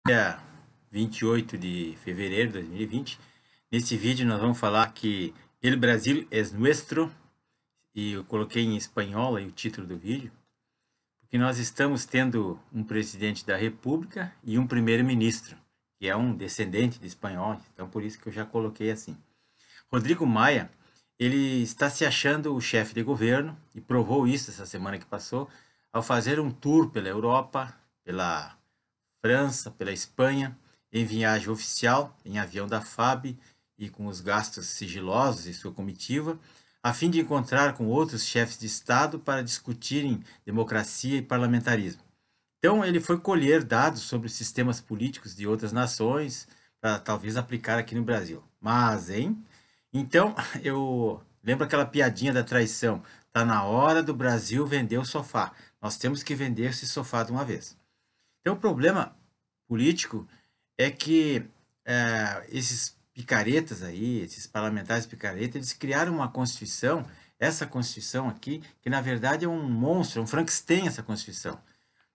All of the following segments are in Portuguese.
Dia 28 de fevereiro de 2020. Nesse vídeo nós vamos falar que El Brasil es nuestro, e eu coloquei em espanhol aí o título do vídeo, porque nós estamos tendo um presidente da República e um primeiro-ministro, que é um descendente de espanhol, então por isso que eu já coloquei assim. Rodrigo Maia, ele está se achando o chefe de governo e provou isso essa semana que passou, ao fazer um tour pela Europa, pela França, pela Espanha, em viagem oficial, em avião da FAB e com os gastos sigilosos de sua comitiva, a fim de encontrar com outros chefes de Estado para discutirem democracia e parlamentarismo. Então, ele foi colher dados sobre os sistemas políticos de outras nações para talvez aplicar aqui no Brasil. Mas, hein? Então, eu lembro aquela piadinha da traição. Tá na hora do Brasil vender o sofá. Nós temos que vender esse sofá de uma vez. Então, o problema político é que esses picaretas aí, esses parlamentares picaretas, eles criaram uma Constituição, essa Constituição aqui, que na verdade é um monstro, é um Frankenstein essa Constituição.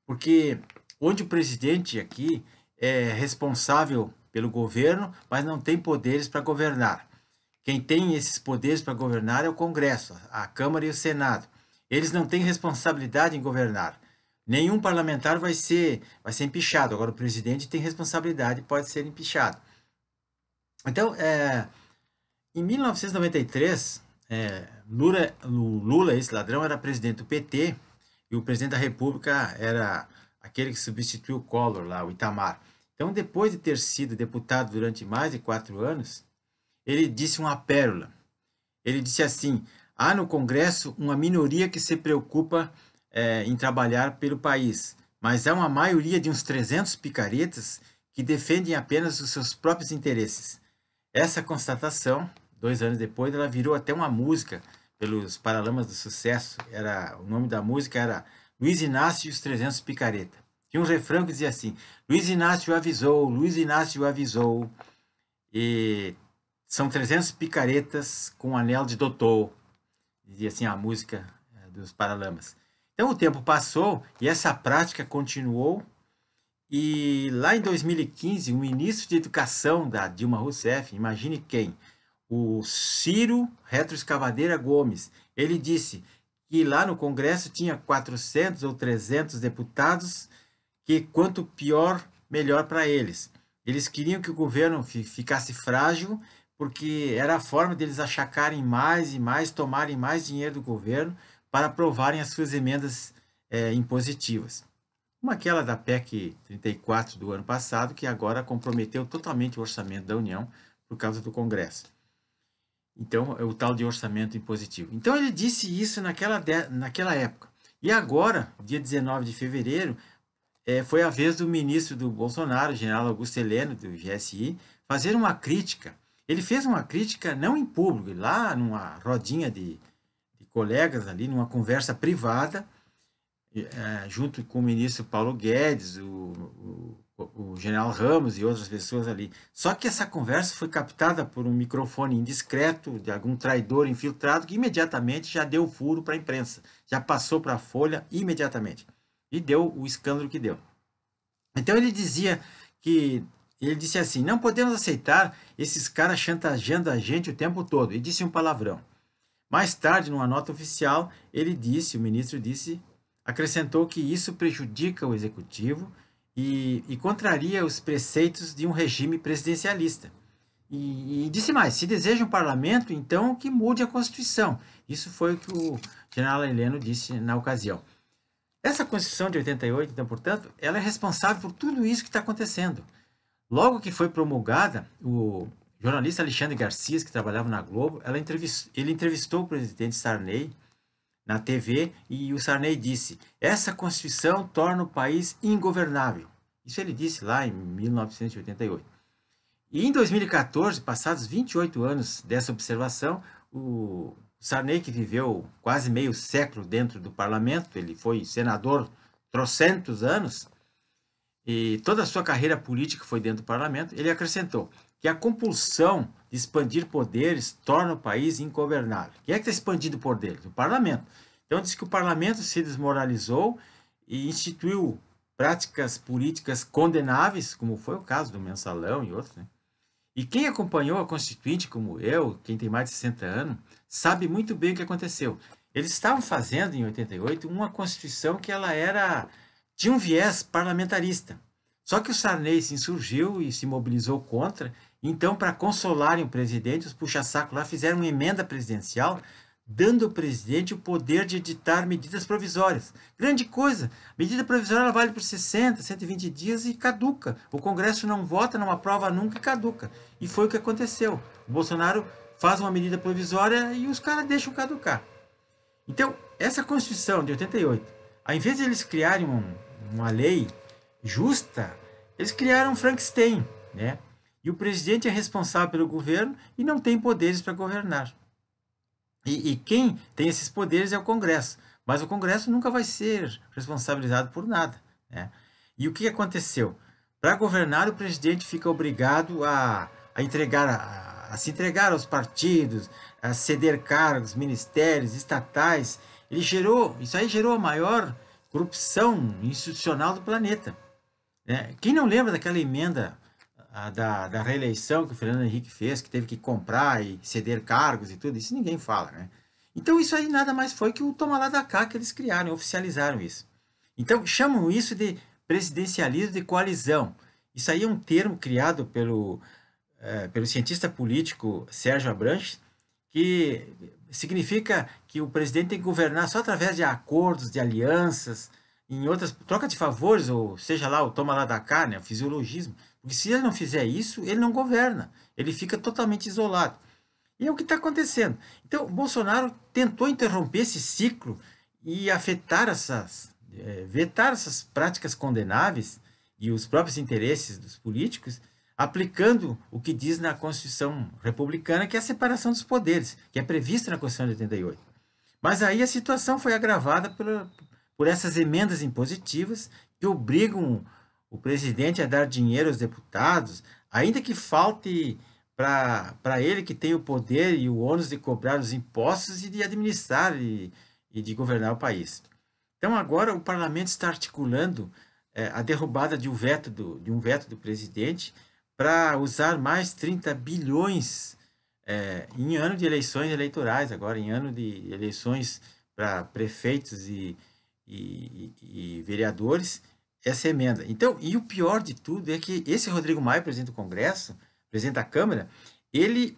Porque onde o presidente aqui é responsável pelo governo, mas não tem poderes para governar. Quem tem esses poderes para governar é o Congresso, a Câmara e o Senado. Eles não têm responsabilidade em governar. Nenhum parlamentar vai ser empichado. Agora, o presidente tem responsabilidade e pode ser empichado. Então, em 1993, Lula, esse ladrão, era presidente do PT e o presidente da República era aquele que substituiu o Collor lá, o Itamar. Então, depois de ter sido deputado durante mais de 4 anos, ele disse uma pérola. Ele disse assim: há no Congresso uma minoria que se preocupa em trabalhar pelo país, mas há uma maioria de uns 300 picaretas que defendem apenas os seus próprios interesses. Essa constatação, 2 anos depois, ela virou até uma música pelos Paralamas do Sucesso. O nome da música era Luiz Inácio e os 300 picareta. Tinha um refrão que dizia assim: Luiz Inácio avisou, Luiz Inácio avisou, e são 300 picaretas com um anel de doutor, dizia assim a música dos Paralamas. Então o tempo passou e essa prática continuou, e lá em 2015 o ministro de Educação da Dilma Rousseff, imagine quem? O Ciro Retroescavadeira Gomes, ele disse que lá no Congresso tinha 400 ou 300 deputados, que quanto pior, melhor para eles. Eles queriam que o governo ficasse frágil, porque era a forma deles achacarem mais e mais, tomarem mais dinheiro do governo para aprovarem as suas emendas impositivas. Como aquela da PEC 34 do ano passado, que agora comprometeu totalmente o orçamento da União por causa do Congresso. Então, é o tal de orçamento impositivo. Então, ele disse isso naquela época. E agora, dia 19 de fevereiro, foi a vez do ministro do Bolsonaro, general Augusto Heleno, do GSI, fazer uma crítica. Ele fez uma crítica não em público, lá numa rodinha de colegas ali, numa conversa privada, junto com o ministro Paulo Guedes, o general Ramos e outras pessoas ali. Só que essa conversa foi captada por um microfone indiscreto de algum traidor infiltrado que imediatamente já deu furo para a imprensa, já passou para a Folha imediatamente e deu o escândalo que deu. Então ele disse assim: não podemos aceitar esses caras chantageando a gente o tempo todo, e disse um palavrão. Mais tarde, numa nota oficial, o ministro acrescentou que isso prejudica o executivo e contraria os preceitos de um regime presidencialista. E disse mais: se deseja um parlamento, então que mude a Constituição. Isso foi o que o general Heleno disse na ocasião. Essa Constituição de 88, então, portanto, ela é responsável por tudo isso que está acontecendo. Logo que foi promulgada, o jornalista Alexandre Garcia, que trabalhava na Globo, ele entrevistou o presidente Sarney na TV, e o Sarney disse: essa Constituição torna o país ingovernável. Isso ele disse lá em 1988. E em 2014, passados 28 anos dessa observação, o Sarney, que viveu quase meio século dentro do parlamento, ele foi senador trocentos anos, e toda a sua carreira política foi dentro do parlamento, ele acrescentou que a compulsão de expandir poderes torna o país ingovernável. Quem é que está expandindo poderes? O parlamento. Então, diz que o parlamento se desmoralizou e instituiu práticas políticas condenáveis, como foi o caso do Mensalão e outros, né? E quem acompanhou a Constituinte, como eu, quem tem mais de 60 anos, sabe muito bem o que aconteceu. Eles estavam fazendo, em 88, uma Constituição que ela tinha um viés parlamentarista. Só que o Sarney se insurgiu e se mobilizou contra. Então, para consolarem o presidente, os puxa-saco lá fizeram uma emenda presidencial dando ao presidente o poder de editar medidas provisórias. Grande coisa, medida provisória ela vale por 60, 120 dias e caduca. O Congresso não vota, não aprova nunca e caduca. E foi o que aconteceu. O Bolsonaro faz uma medida provisória e os caras deixam caducar. Então, essa Constituição de 88, ao invés de eles criarem uma lei justa, eles criaram um Frankenstein, né? E o presidente é responsável pelo governo e não tem poderes para governar. E quem tem esses poderes é o Congresso. Mas o Congresso nunca vai ser responsabilizado por nada, né? E o que aconteceu? Para governar, o presidente fica obrigado a se entregar aos partidos, a ceder cargos, ministérios, estatais. Isso aí gerou a maior corrupção institucional do planeta, né? Quem não lembra daquela emenda da reeleição que o Fernando Henrique fez, que teve que comprar e ceder cargos e tudo, isso ninguém fala, né? Então isso aí nada mais foi que o toma lá da cá que eles criaram, oficializaram isso. Então chamam isso de presidencialismo de coalizão. Isso aí é um termo criado pelo cientista político Sérgio Abranches, que significa que o presidente tem que governar só através de acordos, de alianças, em outras, troca de favores, ou seja lá, o toma lá da cá, né, o fisiologismo. Porque se ele não fizer isso, ele não governa. Ele fica totalmente isolado. E é o que está acontecendo. Então, o Bolsonaro tentou interromper esse ciclo e vetar essas práticas condenáveis e os próprios interesses dos políticos, aplicando o que diz na Constituição republicana, que é a separação dos poderes, que é prevista na Constituição de 88. Mas aí a situação foi agravada por essas emendas impositivas que obrigam o presidente a dar dinheiro aos deputados, ainda que falte para ele que tem o poder e o ônus de cobrar os impostos e de administrar e de governar o país. Então agora o parlamento está articulando a derrubada de um veto do presidente para usar mais 30 bilhões em ano de eleições eleitorais, agora em ano de eleições para prefeitos e vereadores, essa emenda. Então, e o pior de tudo é que esse Rodrigo Maia, presidente do Congresso, presidente da Câmara, ele,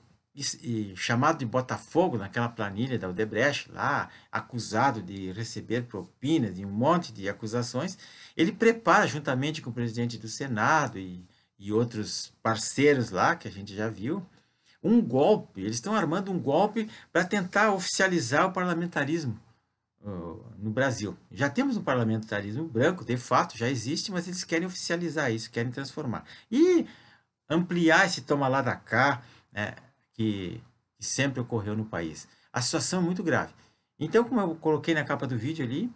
chamado de Botafogo, naquela planilha da Odebrecht, lá, acusado de receber propinas e um monte de acusações, ele prepara, juntamente com o presidente do Senado e outros parceiros lá, que a gente já viu, um golpe. Eles estão armando um golpe para tentar oficializar o parlamentarismo no Brasil. Já temos um parlamentarismo branco, de fato, já existe, mas eles querem oficializar isso, querem transformar. E ampliar esse toma lá da cá, né, que sempre ocorreu no país. A situação é muito grave. Então, como eu coloquei na capa do vídeo ali,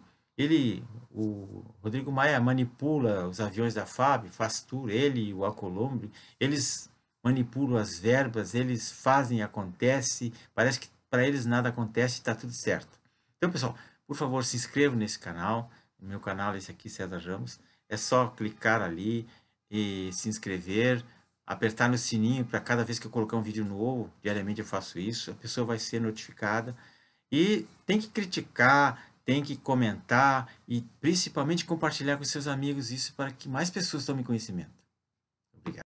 o Rodrigo Maia manipula os aviões da FAB, faz tour, ele e o Alcolumbre, eles manipulam as verbas, eles fazem, acontece, parece que para eles nada acontece e está tudo certo. Então, pessoal, por favor, se inscreva nesse canal, no meu canal, esse aqui, César Ramos, é só clicar ali e se inscrever, apertar no sininho para cada vez que eu colocar um vídeo novo, diariamente eu faço isso, a pessoa vai ser notificada. E tem que criticar, tem que comentar e principalmente compartilhar com seus amigos isso para que mais pessoas tomem conhecimento. Obrigado.